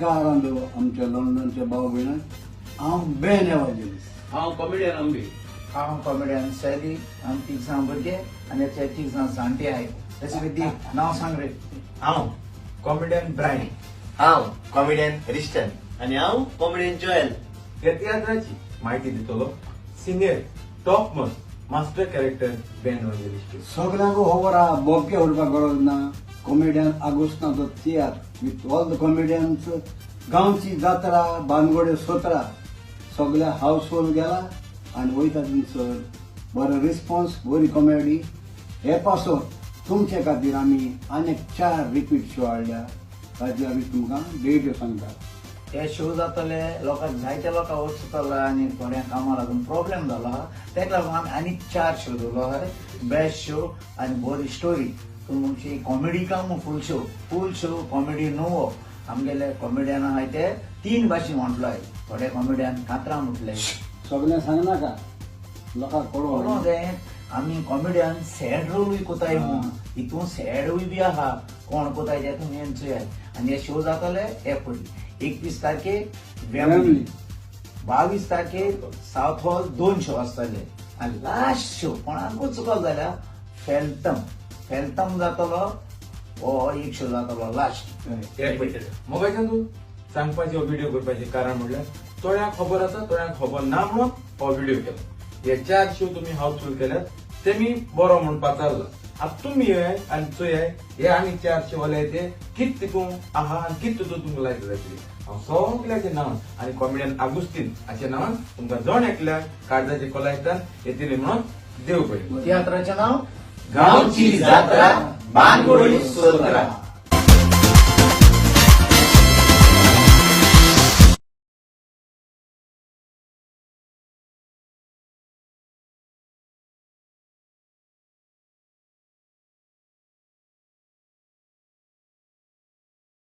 गोंयकार आमच्या लंडनचे भाऊ भयण हांव बेन एवांजेलिस्ट हांव कॉमेडियन अंबी हांव कॉमेडियन सैली आमी तीग जाण भुरगे आनी ते तीग जाण जाणटे आहाय तशें दी नांव सांग रे. हांव कॉमेडियन ब्रायन. हांव कॉमेडियन रिस्टन. आनी हांव कॉमेडियन जोएल. ह्या तियात्राची म्हायती दितलो सिंगर टॉप मन मास्टर कॅरेक्टर बेन एवांजेलिस्ट. सगळ्यांक खबर आहा बोबके उडपाक गरज ना. कॉमेडियन आगोस्तां तो tiatr with all the comedians गांवची जात्रा बानगोडे सोत्रा सगळ्या हाऊसफुल गेला आनी वयता थंयसर बरो रिस्पॉन्स बरी कॉमेडी हे पासोन तुमचे खातीर आमी आनीक 4 रिपीट शो हाडल्या ताजे आमी तुमकां डेट सांगता. हे शो जातले लोकांक जायत्या लोकांक वचतलो आनी थोड्या कामां लागून प्रॉब्लेम जाला तेका लागून आमी आनीक 4 शो दवरलो आहाय. बेस्ट शो आनी बरी स्टोरी तुमची कॉमेडी काम फूल शो कॉमेडी नो आमगेले कॉमेडियन आहाय ते 3 भाशेन म्हटलोय. थोडे कॉमेडियन कातरां म्हटले सगळें सांगनाका लोकांक कळोवं जाय. आमी कॉमेडियन सॅड रोलूय कोताय म्हणून हितून सॅडूय बी आहा कोण कोताय ते तुमी चोयात. आनी हे शो जातले हे पळय 21 तारखेक वेमब्ली 22 तारखेक साउथ हॉल 2 शो आसतले आनी लास्ट शो कोणाकूच चुकलो जाल्यार फेल्टम जातलो हो एक शो जातलो लास्ट. मोबायल्यान तूं सांगपाचे हो व्हिडिओ करपाचे कारण म्हणल्यार थोड्यांक खबर आसा थोड्यांक खबर ना म्हणून हो व्हिडिओ केलो. हे 4 शो तुम्ही हाऊसफुल केल्यात तेमी बरो म्हणपाक जाल्लो. आता तुम्ही ये आनी चोयाय हे आनी 4 शो वाले ते कित तितून आहा आनी कित तितून तुमकां लायक जातली. हांव सगळ्याचे नांव आनी कॉमेडियन आगुस्तीन हाचे नांवान तुमकां जण एकल्याक काळजाचे कलायतान येतली म्हणून देव बरें. तियात्राचें नांव गांवची जात्रा बानगोडे सोत्रा.